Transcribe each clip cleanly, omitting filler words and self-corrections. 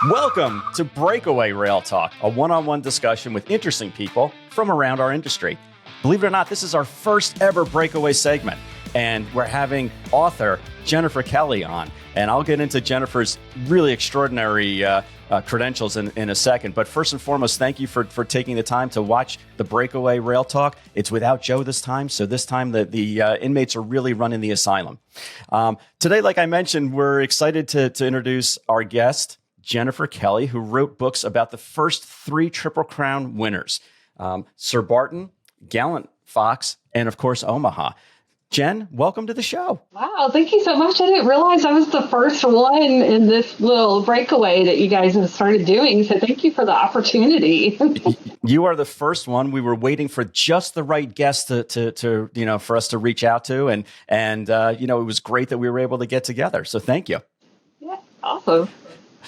Welcome to Breakaway Rail Talk, a one-on-one discussion with interesting people from around our industry. Believe it or not, this is our first ever Breakaway segment, and we're having author Jennifer Kelly on. And I'll get into Jennifer's really extraordinary credentials in a second. But first and foremost, thank you for taking the time to watch the Breakaway Rail Talk. It's without Joe this time, so this time the inmates are really running the asylum. Today, like I mentioned, we're excited to introduce our guest, Jennifer Kelly, who wrote books about the first 3 Triple Crown winners, Sir Barton, Gallant Fox, and of course, Omaha. Jen, welcome to the show. Wow, thank you so much. I didn't realize I was the first one in this little breakaway that you guys have started doing. So thank you for the opportunity. You are the first one. We were waiting for just the right guest to for us to reach out to, and it was great that we were able to get together. So thank you. Yeah, awesome.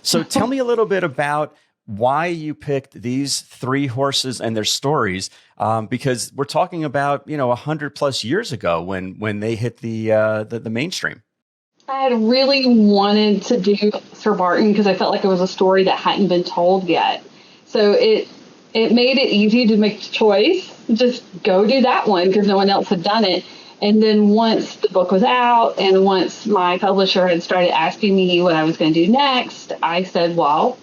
So tell me a little bit about why you picked these 3 horses and their stories, because we're talking about 100 plus years ago when they hit the mainstream. I had really wanted to do Sir Barton because I felt like it was a story that hadn't been told yet. So it made it easy to make the choice. Just go do that one because no one else had done it. And then once the book was out and once my publisher had started asking me what I was going to do next, I said, well,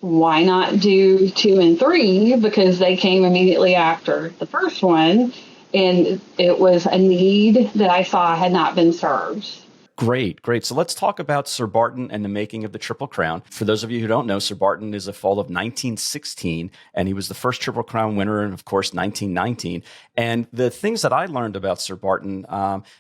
why not do 2 and 3? Because they came immediately after the first one. And it was a need that I saw had not been served. Great. So let's talk about Sir Barton and the making of the Triple Crown. For those of you who don't know, Sir Barton is a fall of 1916, and he was the first Triple Crown winner in, of course, 1919. And the things that I learned about Sir Barton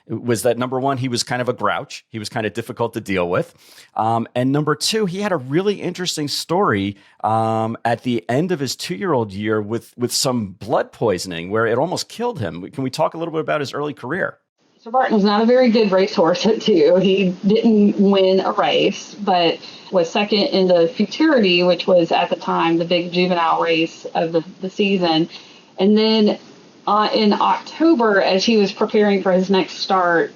was that, number one, he was kind of a grouch. He was kind of difficult to deal with. And number 2, he had a really interesting story at the end of his 2-year-old year with some blood poisoning where it almost killed him. Can we talk a little bit about his early career? Sir Barton was not a very good racehorse at 2. He didn't win a race, but was second in the Futurity, which was at the time the big juvenile race of the season. And then in October, as he was preparing for his next start,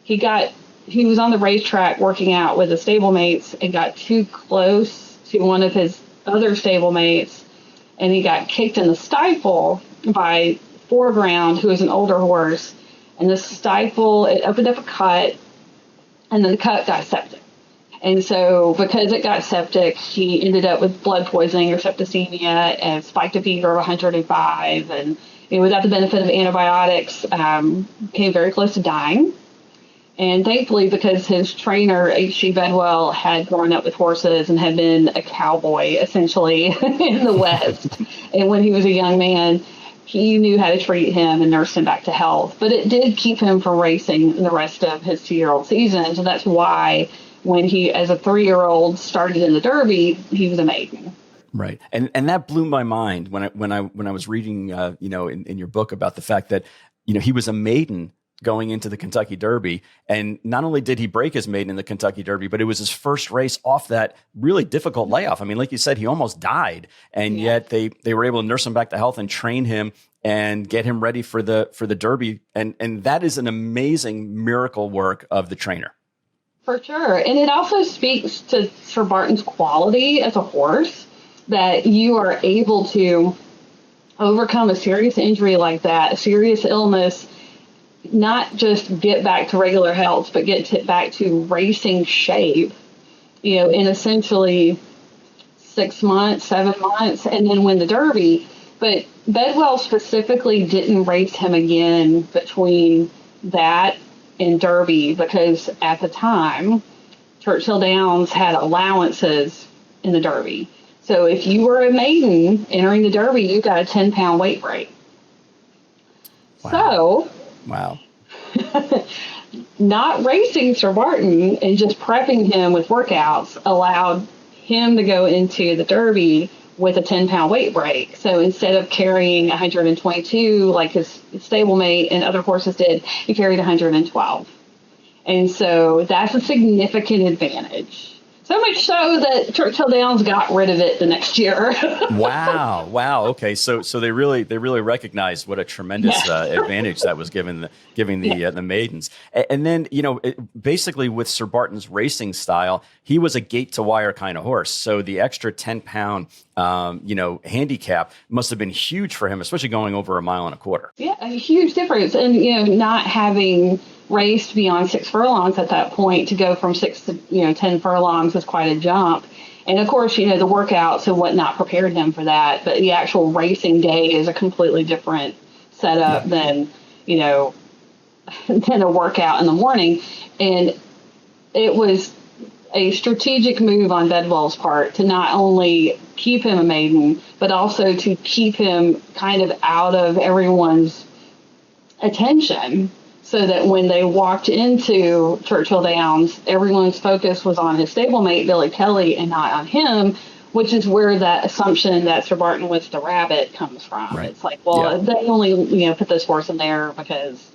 he was on the racetrack working out with his stablemates and got too close to one of his other stablemates, and he got kicked in the stifle by Foreground, who was an older horse. And the stifle, it opened up a cut, and then the cut got septic. And so because it got septic, he ended up with blood poisoning or septicemia and spiked a fever of 105. And without the benefit of antibiotics, came very close to dying. And thankfully, because his trainer, H.G. Bedwell, had grown up with horses and had been a cowboy, essentially, in the West. And when he was a young man, he knew how to treat him and nurse him back to health. But it did keep him from racing the rest of his 2-year-old season. So that's why when he, as a 3-year-old, started in the Derby, he was a maiden. Right. And that blew my mind when I was reading, in your book about the fact that, he was a maiden going into the Kentucky Derby. And not only did he break his maiden in the Kentucky Derby, but it was his first race off that really difficult layoff. I mean, like you said, he almost died. And yet they were able to nurse him back to health and train him and get him ready for the Derby. And that is an amazing miracle work of the trainer. For sure. And it also speaks to Sir Barton's quality as a horse, that you are able to overcome a serious injury like that, a serious illness, not just get back to regular health, but get back to racing shape, in essentially 6 months, 7 months, and then win the Derby. But Bedwell specifically didn't race him again between that and Derby because at the time, Churchill Downs had allowances in the Derby. So if you were a maiden entering the Derby, you got a 10-pound weight break. Wow. Not racing Sir Barton and just prepping him with workouts allowed him to go into the Derby with a 10-pound weight break. So instead of carrying 122 like his stablemate and other horses did, he carried 112. And so that's a significant advantage. So much so that Churchill Downs got rid of it the next year. Wow. Okay. So they really recognized what a tremendous advantage that was giving the maidens. And then, basically with Sir Barton's racing style, he was a gate to wire kind of horse. So the extra 10-pound, handicap must have been huge for him, especially going over 1.25 miles. Yeah, a huge difference. And, not having raced beyond 6 furlongs at that point, to go from 6 to 10 furlongs was quite a jump. And of course, the workouts and whatnot prepared him for that. But the actual racing day is a completely different setup than a workout in the morning. And it was a strategic move on Bedwell's part to not only keep him a maiden, but also to keep him kind of out of everyone's attention, so that when they walked into Churchill Downs, everyone's focus was on his stablemate, Billy Kelly, and not on him, which is where that assumption that Sir Barton was the rabbit comes from. Right. It's like, they only, put this horse in there because,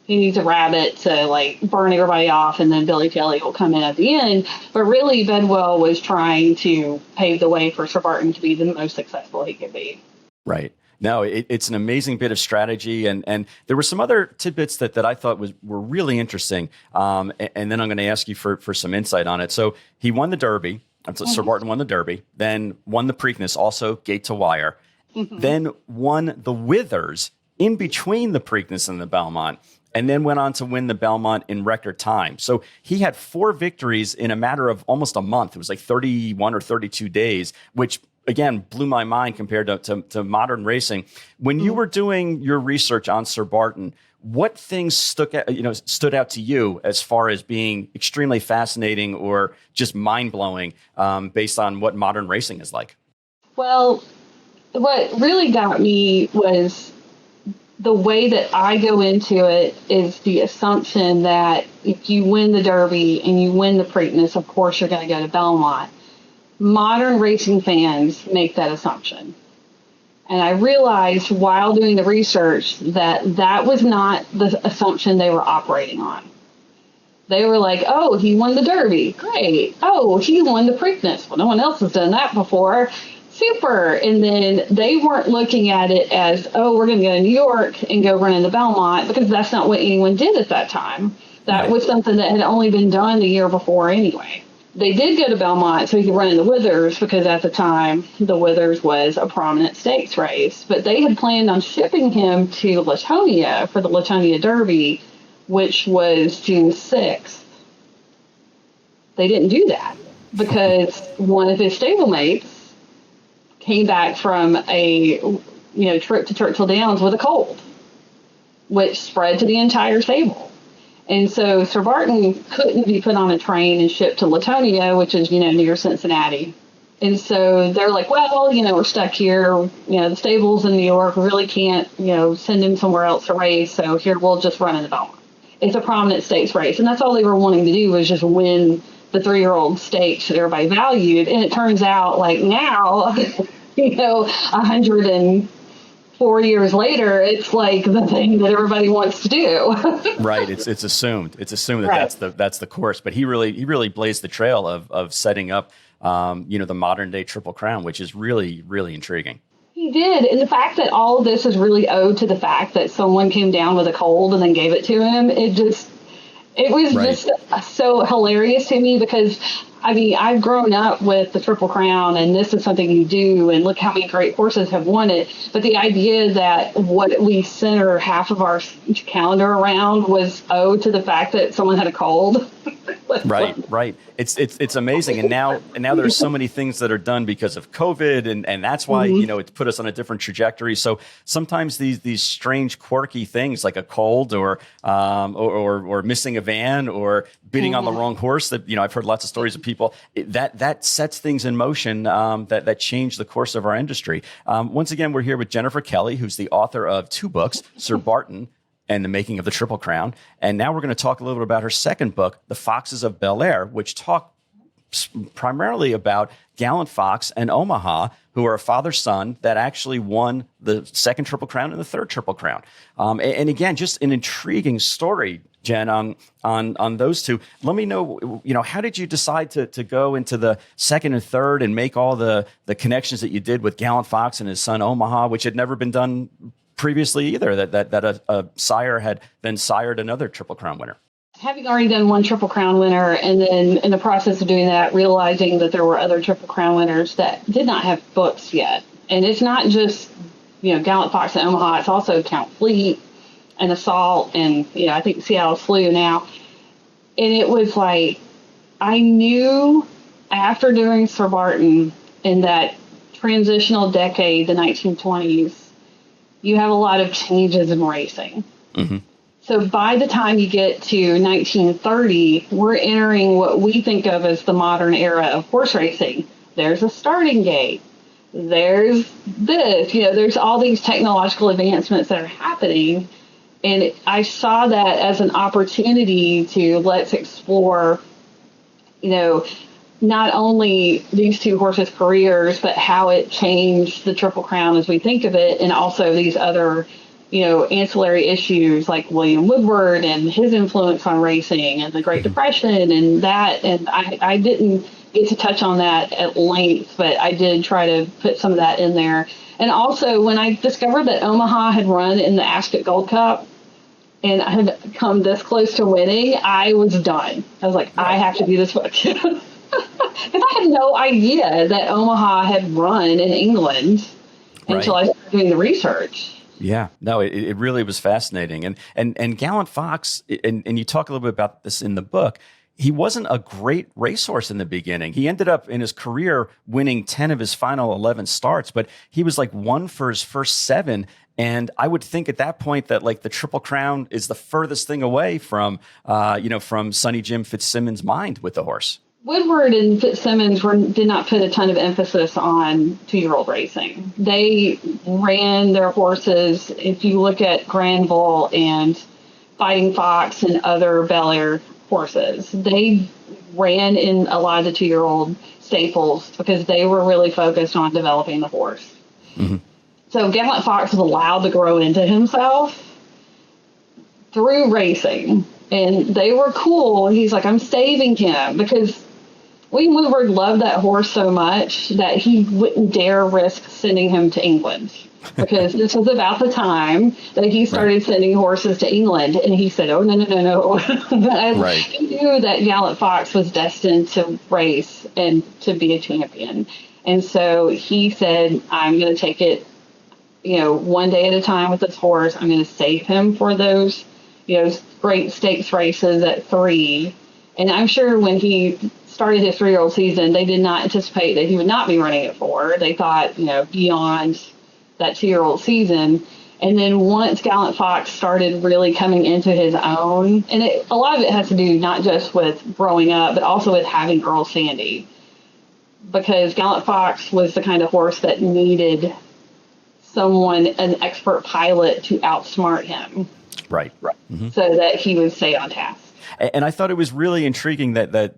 he needs a rabbit to, burn everybody off, and then Billy Kelly will come in at the end. But really, Bedwell was trying to pave the way for Sir Barton to be the most successful he could be. Right. No, it's an amazing bit of strategy, and there were some other tidbits that I thought were really interesting. And then I'm going to ask you for some insight on it. So he won the Derby. Sir Barton won the Derby, then won the Preakness, also gate to wire, then won the Withers in between the Preakness and the Belmont, and then went on to win the Belmont in record time. So he had 4 victories in a matter of almost a month. It was like 31 or 32 days, which again blew my mind compared to modern racing. When you were doing your research on Sir Barton, what things stood out to you as far as being extremely fascinating or just mind-blowing based on what modern racing is like? Well, what really got me was the way that I go into it is the assumption that if you win the Derby and you win the Preakness, of course you're going to go to Belmont. Modern racing fans make that assumption. And I realized while doing the research that was not the assumption they were operating on. They were like, oh, he won the Derby. Great. Oh, he won the Preakness. Well, no one else has done that before. Super. And then they weren't looking at it as, oh, we're going to go to New York and go run in the Belmont, because that's not what anyone did at that time. That was something that had only been done the year before anyway. They did go to Belmont so he could run in the Withers, because at the time the Withers was a prominent stakes race. But they had planned on shipping him to Latonia for the Latonia Derby, which was June 6th. They didn't do that because one of his stablemates came back from a trip to Churchill Downs with a cold, which spread to the entire stable. And so Sir Barton couldn't be put on a train and shipped to Latonia, which is, near Cincinnati. And so they're like, well, we're stuck here. The stables in New York really can't, send him somewhere else to race. So here, we'll just run in the Belmont. It's a prominent stakes race. And that's all they were wanting to do, was just win the 3-year-old stakes that everybody valued. And it turns out, now, 104 years later, it's like the thing that everybody wants to do. Right. It's assumed. It's assumed that that's the course. But he really blazed the trail of setting up, the modern day Triple Crown, which is really, really intriguing. He did. And the fact that all of this is really owed to the fact that someone came down with a cold and then gave it to him, it was just so hilarious to me, because I've grown up with the Triple Crown, and this is something you do, and look how many great horses have won it. But the idea that what we center half of our calendar around was owed to the fact that someone had a cold. Right. It's amazing. And now there's so many things that are done because of COVID, and that's why, it's put us on a different trajectory. So sometimes these strange, quirky things like a cold or missing a van or bidding on the wrong horse that, I've heard lots of stories of people that sets things in motion that change the course of our industry. Once again, we're here with Jennifer Kelly, who's the author of 2 books, Sir Barton and the Making of the Triple Crown. And now we're going to talk a little bit about her second book, The Foxes of Bel Air, which talk primarily about Gallant Fox and Omaha, who are a father-son that actually won the second Triple Crown and the third Triple Crown. And again, just an intriguing story. Jen, on those two. Let me know, how did you decide to go into the second and third and make all the connections that you did with Gallant Fox and his son Omaha, which had never been done previously either, that a sire had then sired another Triple Crown winner? Having already done one Triple Crown winner, and then in the process of doing that, realizing that there were other Triple Crown winners that did not have books yet. And it's not just, Gallant Fox and Omaha, it's also Count Fleet and Assault and, I think Seattle Slew now. And it was like, I knew after doing Sir Barton in that transitional decade, the 1920s, you have a lot of changes in racing. Mm-hmm. So by the time you get to 1930, we're entering what we think of as the modern era of horse racing. There's a starting gate. There's this, there's all these technological advancements that are happening. And I saw that as an opportunity to let's explore, not only these two horses' careers, but how it changed the Triple Crown as we think of it, and also these other, ancillary issues like William Woodward and his influence on racing and the Great Depression and that. And I didn't get to touch on that at length, but I did try to put some of that in there. And also, when I discovered that Omaha had run in the Ascot Gold Cup and had come this close to winning, I was done. I was like, I have to do this book. Because I had no idea that Omaha had run in England until I started doing the research. Yeah, no, it really was fascinating. And Gallant Fox, and you talk a little bit about this in the book, he wasn't a great racehorse in the beginning. He ended up in his career winning 10 of his final 11 starts, but he was like one for his first 7. And I would think at that point that like the Triple Crown is the furthest thing away from, from Sonny Jim Fitzsimmons' mind with the horse. Woodward and Fitzsimmons did not put a ton of emphasis on 2-year-old racing. They ran their horses, if you look at Granville and Fighting Fox and other Bel Air horses, they ran in a lot of the 2-year-old staples because they were really focused on developing the horse. Mm-hmm. So Gallant Fox was allowed to grow into himself through racing. And they were cool. He's like, I'm saving him because William Woodward loved that horse so much that he wouldn't dare risk sending him to England because this was about the time that he started sending horses to England. And he said, oh, no. He knew that Gallant Fox was destined to race and to be a champion. And so he said, I'm going to take it, one day at a time with this horse. I'm going to save him for those, great stakes races at 3. And I'm sure when he started his 3-year-old season, they did not anticipate that he would not be running at 4. They thought, beyond that 2-year-old season. And then once Gallant Fox started really coming into his own, and a lot of it has to do not just with growing up, but also with having Earl Sandy. Because Gallant Fox was the kind of horse that needed someone, an expert pilot, to outsmart him. Right. Mm-hmm. So that he would stay on task. And I thought it was really intriguing that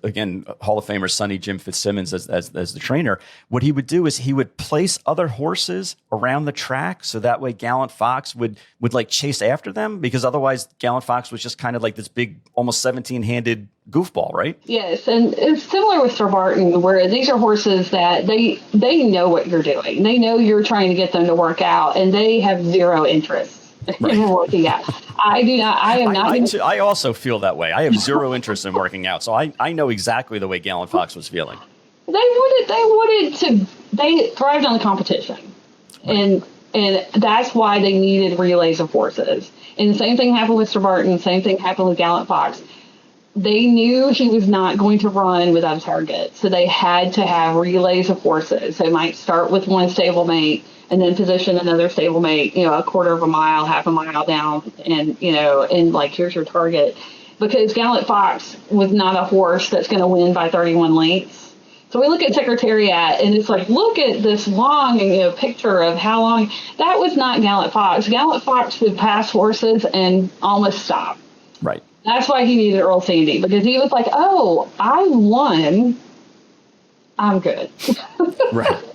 again, Hall of Famer Sonny Jim Fitzsimmons as the trainer, what he would do is he would place other horses around the track so that way Gallant Fox would like chase after them, because otherwise Gallant Fox was just kind of like this big, almost 17-handed goofball, right? Yes, and it's similar with Sir Barton, where these are horses that they know what you're doing. They know you're trying to get them to work out, and they have zero interest in working out. I do not. I am not. I also feel that way. I have zero interest in working out, so I know exactly the way Gallant Fox was feeling. They thrived on the competition, and that's why they needed relays of horses. And the same thing happened with Sir Barton. Same thing happened with Gallant Fox. They knew he was not going to run without a target, so they had to have relays of horses. They might start with one stablemate and then position another stablemate, a quarter of a mile, half a mile down, and like, here's your target. Because Gallant Fox was not a horse that's going to win by 31 lengths. So we look at Secretariat, and it's like, look at this long, picture of how long. That was not Gallant Fox. Gallant Fox would pass horses and almost stop. Right. That's why he needed Earl Sandy, because he was like, oh, I won. I'm good.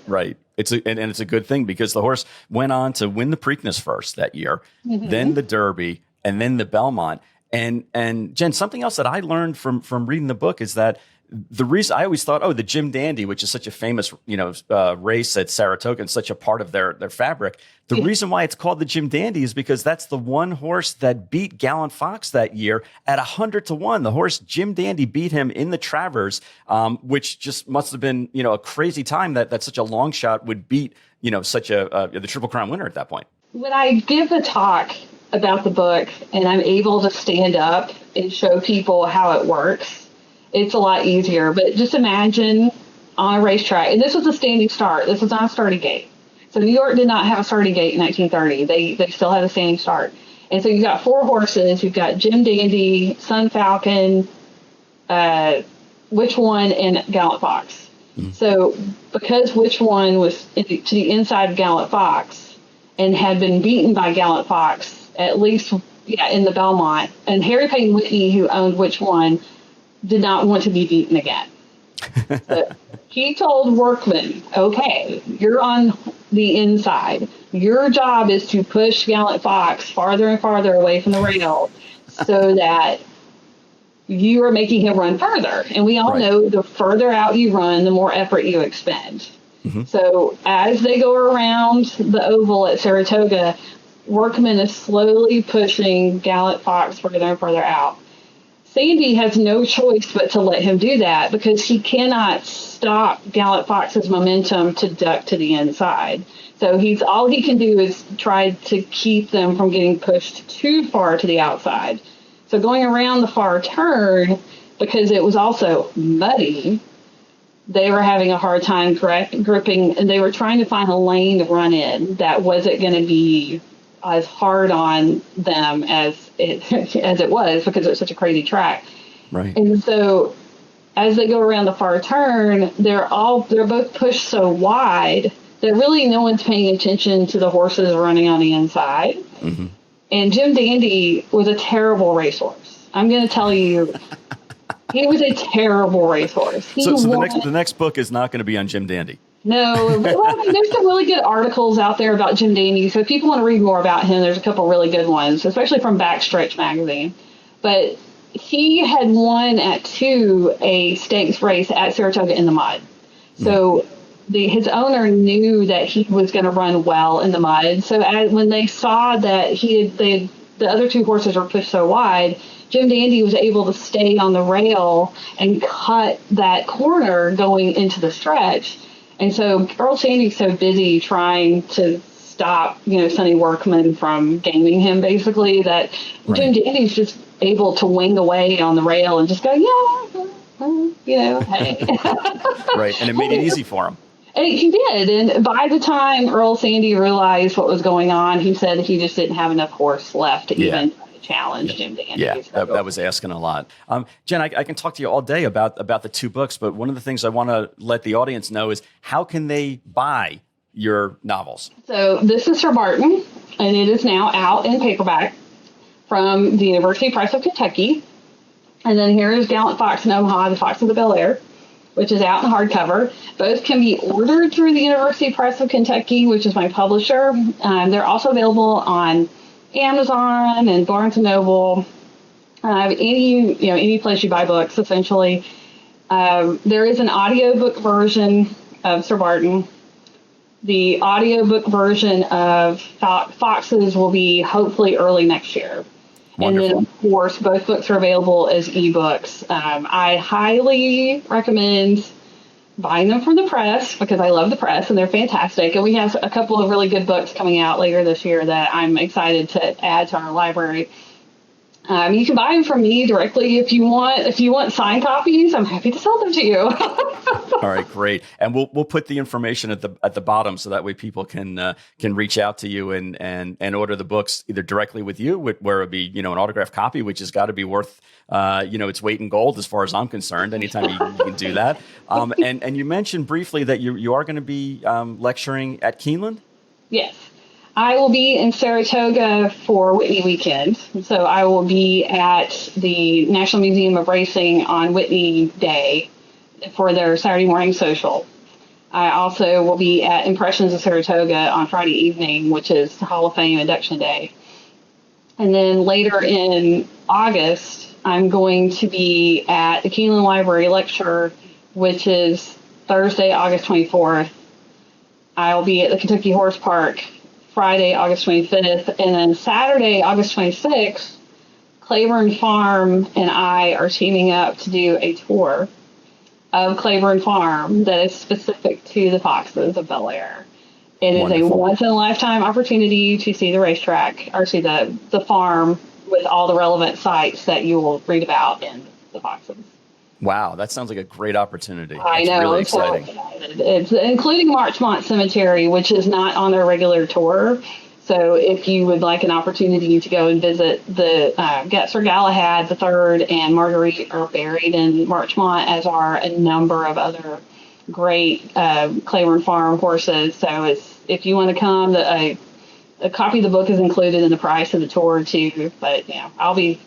Right. It's a good thing, because the horse went on to win the Preakness first that year, mm-hmm. then the Derby, and then the Belmont. And Jen, something else that I learned from reading the book is that the reason I always thought, the Jim Dandy, which is such a famous, race at Saratoga and such a part of their fabric. The reason why it's called the Jim Dandy is because that's the one horse that beat Gallant Fox that year at 100-1. The horse Jim Dandy beat him in the Travers, which just must have been, a crazy time that such a long shot would beat, such the Triple Crown winner at that point. When I give a talk about the book and I'm able to stand up and show people how it works, it's a lot easier. But just imagine on a racetrack, and this was a standing start. This was not a starting gate. So New York did not have a starting gate in 1930. They still had a standing start. And so you've got 4 horses. You've got Jim Dandy, Sun Falcon, Which One, and Gallant Fox. Mm-hmm. So because Which One was to the inside of Gallant Fox and had been beaten by Gallant Fox, at least in the Belmont, and Harry Payne Whitney, who owned Which One, did not want to be beaten again. So he told Workman, okay, you're on the inside. Your job is to push Gallant Fox farther and farther away from the rail so that you are making him run further. And we all know the further out you run, the more effort you expend. Mm-hmm. So as they go around the oval at Saratoga, Workman is slowly pushing Gallant Fox further and further out. Sandy has no choice but to let him do that because he cannot stop Gallant Fox's momentum to duck to the inside. So all he can do is try to keep them from getting pushed too far to the outside. So going around the far turn, because it was also muddy, they were having a hard time gripping, and they were trying to find a lane to run in that wasn't going to be as hard on them as it was because it was such a crazy track. Right. And so as they go around the far turn, they're both pushed so wide that really no one's paying attention to the horses running on the inside. Mm-hmm. And Jim Dandy was a terrible racehorse. I'm going to tell you, he was a terrible racehorse. So the next book is not going to be on Jim Dandy. No, there's some really good articles out there about Jim Dandy. So if people want to read more about him, there's a couple really good ones, especially from Backstretch magazine. But he had won at 2 a stakes race at Saratoga in the mud. So his owner knew that he was going to run well in the mud. So when they saw that the other 2 horses were pushed so wide, Jim Dandy was able to stay on the rail and cut that corner going into the stretch. And so Earl Sandy's so busy trying to stop, Sonny Workman from gaming him, basically, that Jim Dandy's just able to wing away on the rail and just go, hey. Right, and it made it easy for him. And he did. And by the time Earl Sandy realized what was going on, he said he just didn't have enough horse left to even challenge Jim Dandy. Yeah, that was asking a lot. Jen, I can talk to you all day about the 2 books, but one of the things I want to let the audience know is how can they buy your novels? So this is for Barton, and it is now out in paperback from the University Press of Kentucky. And then here is Gallant Fox and Omaha, the Fox of the Bel Air, which is out in hardcover. Both can be ordered through the University Press of Kentucky, which is my publisher. They're also available on Amazon and Barnes & Noble, any place you buy books, essentially. There is an audiobook version of Sir Barton. The audiobook version of Foxes will be hopefully early next year. Wonderful. And then, of course, both books are available as ebooks. I highly recommend buying them from the press because I love the press and they're fantastic. And we have a couple of really good books coming out later this year that I'm excited to add to our library. You can buy them from me directly if you want. If you want signed copies, I'm happy to sell them to you. All right, great. And we'll put the information at the bottom so that way people can reach out to you and order the books either directly with you, where it would be an autographed copy, which has got to be worth its weight in gold as far as I'm concerned. Anytime you can do that. And you mentioned briefly that you are going to be lecturing at Keeneland. Yes. I will be in Saratoga for Whitney weekend. So I will be at the National Museum of Racing on Whitney Day for their Saturday morning social. I also will be at Impressions of Saratoga on Friday evening, which is Hall of Fame induction day. And then later in August, I'm going to be at the Keeneland Library lecture, which is Thursday, August 24th. I'll be at the Kentucky Horse Park Friday, August 25th. And then Saturday, August 26th, Claiborne Farm and I are teaming up to do a tour of Claiborne Farm that is specific to the foxes of Bel Air. It is a once-in-a-lifetime opportunity to see the racetrack, or see the farm with all the relevant sites that you will read about in the foxes. Wow, that sounds like a great opportunity. I know. Really exciting. It's including Marchmont Cemetery, which is not on their regular tour. So if you would like an opportunity to go and visit the Sir Galahad III and Marguerite are buried in Marchmont, as are a number of other great Claiborne Farm horses. So if you want to come, a copy of the book is included in the price of the tour too. But I'll be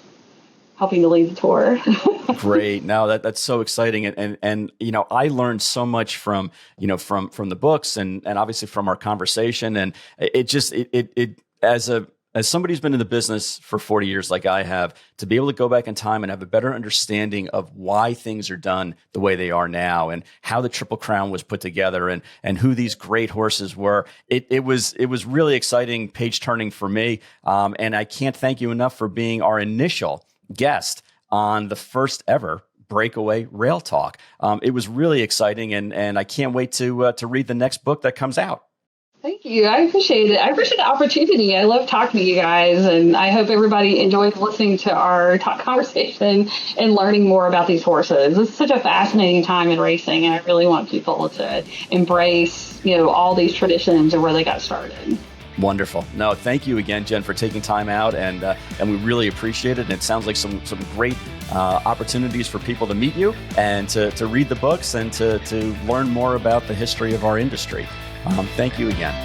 helping to lead the tour. Great. No, that's so exciting. And I learned so much from the books and obviously from our conversation. And it as somebody who's been in the business for 40 years, like I have, to be able to go back in time and have a better understanding of why things are done the way they are now and how the Triple Crown was put together and who these great horses were. It was really exciting, page turning for me. And I can't thank you enough for being our initial guest on the first ever Breakaway Rail Talk. It was really exciting, and I can't wait to read the next book that comes out. Thank you. I appreciate it. I appreciate the opportunity. I love talking to you guys, and I hope everybody enjoys listening to our conversation and learning more about these horses. It's such a fascinating time in racing, and I really want people to embrace, all these traditions and where they got started. Wonderful. No, thank you again, Jen, for taking time out, and we really appreciate it. And it sounds like some great opportunities for people to meet you and to read the books and to learn more about the history of our industry. Thank you again.